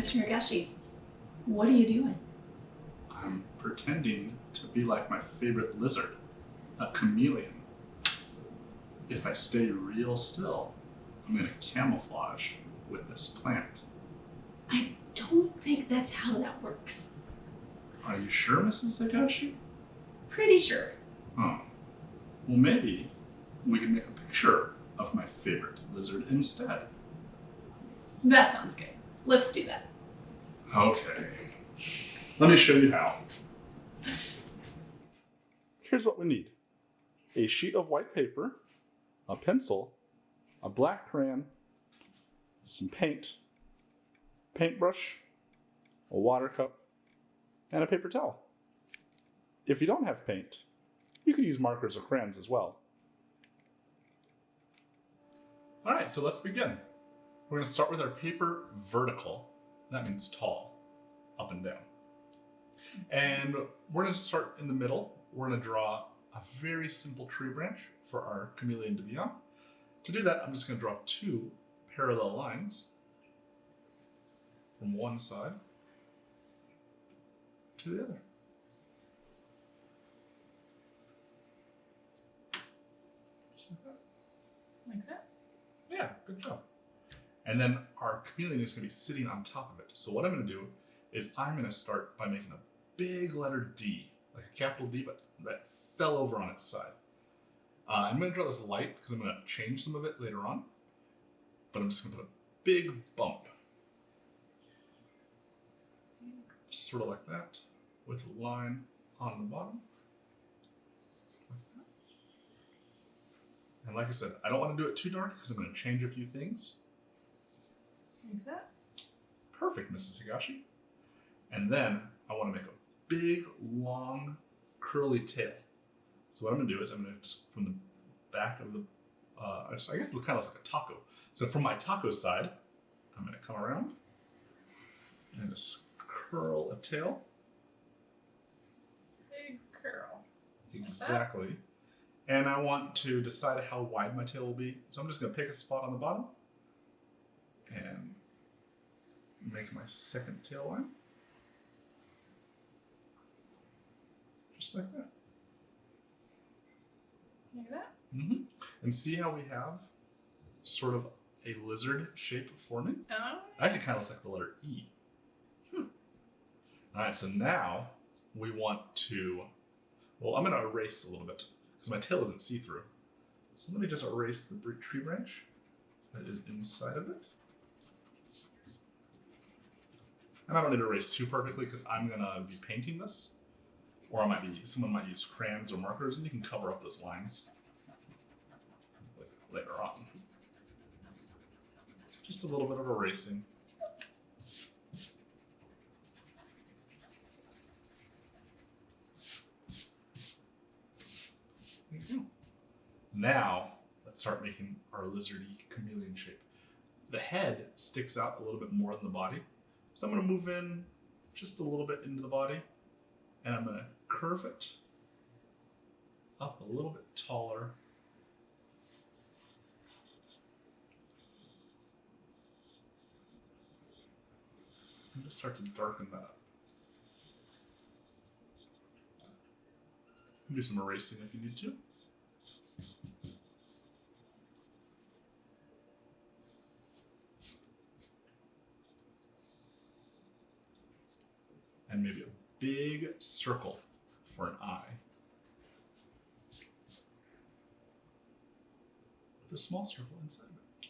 Mr. Higashi, what are you doing? I'm pretending to be like my favorite lizard, a chameleon. If I stay real still, I'm going to camouflage with this plant. I don't think that's how that works. Are you sure, Mrs. Higashi? Pretty sure. Oh. Well, maybe we can make a picture of my favorite lizard instead. That sounds good. Let's do that. Okay. Let me show you how. Here's what we need. A sheet of white paper, a pencil, a black crayon, some paint, paintbrush, a water cup, and a paper towel. If you don't have paint, you could use markers or crayons as well. All right, so let's begin. We're going to start with our paper vertical. That means tall, up and down. And we're going to start in the middle. We're going to draw a very simple tree branch for our chameleon to be on. To do that, I'm just going to draw two parallel lines from one side to the other. Just like that. Like that? Yeah, good job. And then our chameleon is going to be sitting on top of it. So what I'm going to do is I'm going to start by making a big letter D, like a capital D, but that fell over on its side. I'm going to draw this light because I'm going to change some of it later on. But I'm just going to put a big bump. Sort of like that, with a line on the bottom. And like I said, I don't want to do it too dark because I'm going to change a few things. Like that? Perfect, Mrs. Higashi. And then I want to make a big, long, curly tail. So what I'm going to do is I'm going to just from the back of the, I guess it kind of looks like a taco. So from my taco side, I'm going to come around and just curl a tail. Big curl. Exactly. And I want to decide how wide my tail will be. So I'm just going to pick a spot on the bottom and make my second tail line. Just like that. Like that? Mm-hmm. And see how we have sort of a lizard shape forming? Oh. Actually kind of looks like the letter E. All right, so now we want to, well, I'm going to erase a little bit because my tail isn't see-through. So let me just erase the tree branch that is inside of it. And I don't need to erase too perfectly because I'm going to be painting this. Or someone might use crayons or markers and you can cover up those lines later on. Just a little bit of erasing. There you go. Now, let's start making our lizardy chameleon shape. The head sticks out a little bit more than the body. So I'm going to move in just a little bit into the body. And I'm going to curve it up a little bit taller. And just start to darken that up. You can do some erasing if you need to. And maybe a big circle for an eye. With a small circle inside of it.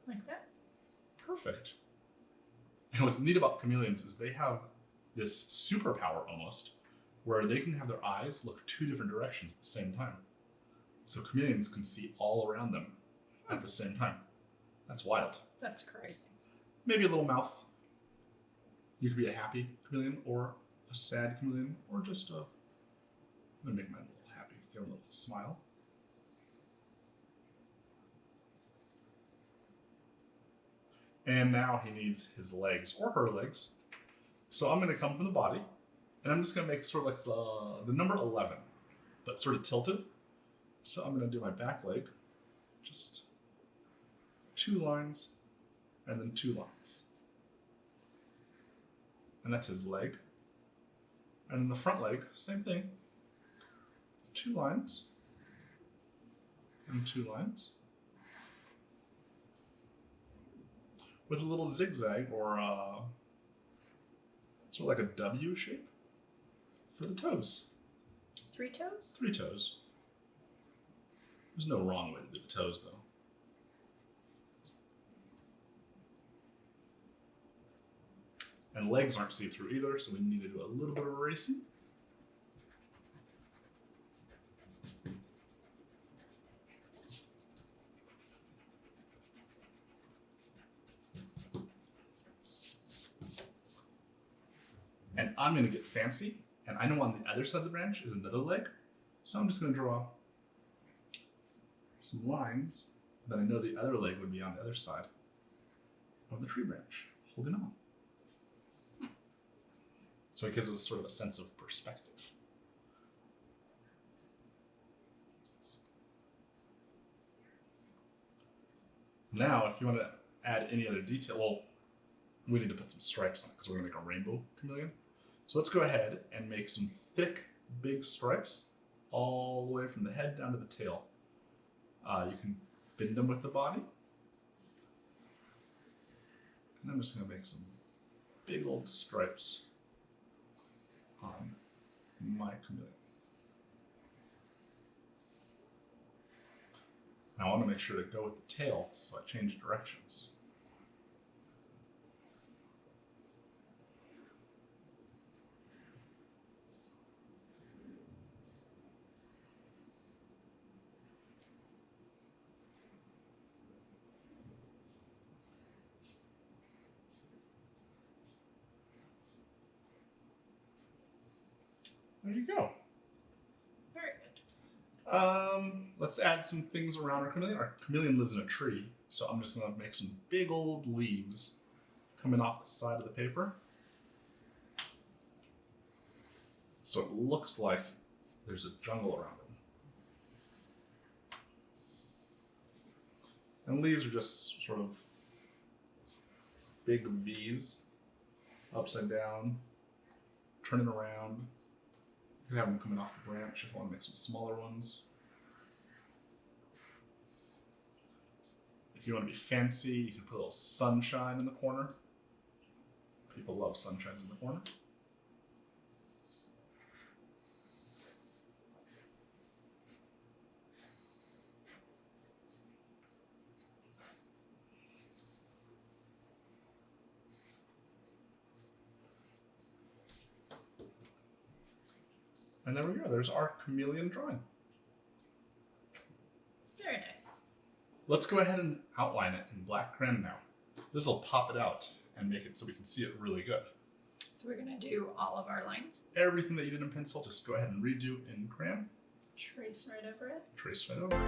Like that? Perfect. And what's neat about chameleons is they have this superpower almost, where they can have their eyes look two different directions at the same time. So chameleons can see all around them at the same time. That's wild. That's crazy. Maybe a little mouth. You could be a happy chameleon or a sad chameleon or just a, I'm gonna make mine a little happy, give him a little smile. And now he needs his legs or her legs. So I'm gonna come from the body and I'm just gonna make sort of like the number 11, but sort of tilted. So I'm gonna do my back leg, just 2 lines, and then 2 lines. And that's his leg. And then the front leg, same thing. 2 lines, and 2 lines. With a little zigzag or sort of like a W shape for the toes. 3 toes? 3 toes. There's no wrong way to do the toes, though. And legs aren't see-through either, so we need to do a little bit of erasing. And I'm going to get fancy, and I know on the other side of the branch is another leg, so I'm just going to draw some lines that I know the other leg would be on the other side of the tree branch, holding on. So it gives us sort of a sense of perspective. Now, if you want to add any other detail, well, we need to put some stripes on it because we're going to make a rainbow chameleon. So let's go ahead and make some thick, big stripes all the way from the head down to the tail. You can bend them with the body. And I'm just going to make some big old stripes on my chameleon. Now I want to make sure to go with the tail, so I change directions. There you go. Very good. Let's add some things around our chameleon. Our chameleon lives in a tree, so I'm just going to make some big old leaves coming off the side of the paper. So it looks like there's a jungle around them. And leaves are just sort of big V's, upside down, turning around. You can have them coming off the branch if you want to make some smaller ones. If you want to be fancy, you can put a little sunshine in the corner. People love sunshines in the corner. And there we go. There's our chameleon drawing. Very nice. Let's go ahead and outline it in black crayon now. This will pop it out and make it so we can see it really good. So we're going to do all of our lines. Everything that you did in pencil, just go ahead and redo in crayon. Trace right over it. Trace right over.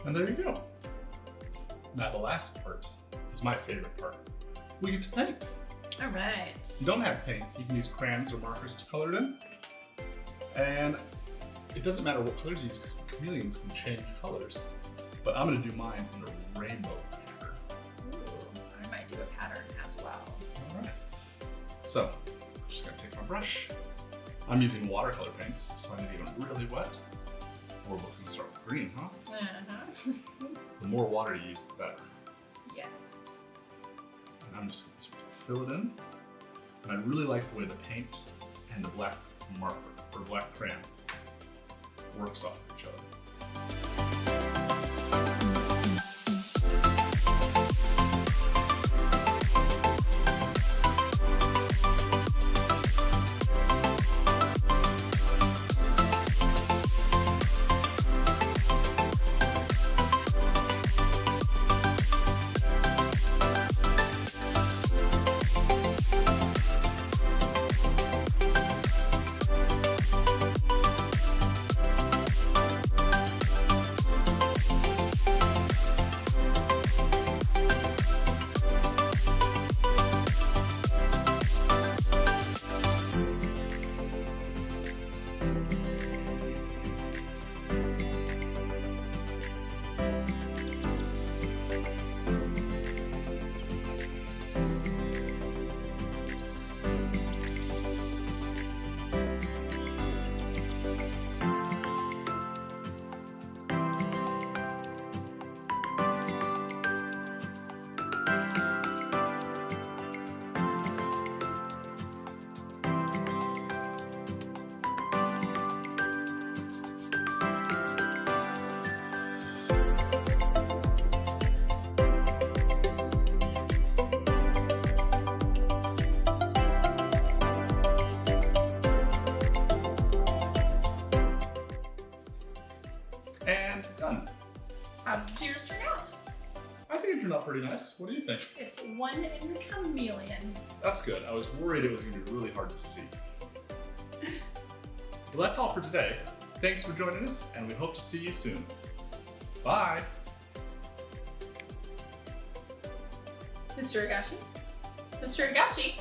And there you go. Now the last part is my favorite part. We get to paint. All right. If you don't have paints, you can use crayons or markers to color it in. And it doesn't matter what colors you use because chameleons can change colors. But I'm going to do mine in a rainbow pattern. Ooh, I might do a pattern as well. All right. So, I'm just going to take my brush. I'm using watercolor paints, so I need to get them really wet. We're both going to start with green, huh? Uh-huh. The more water you use, the better. Yes. And I'm just going to sort of fill it in. And I really like the way the paint and the black marker, or black crayon, works off each other. And done. How did yours turn out? I think it turned out pretty nice. What do you think? It's one in chameleon. That's good. I was worried it was going to be really hard to see. Well, that's all for today. Thanks for joining us, and we hope to see you soon. Bye. Mr. Higashi? Mr. Higashi?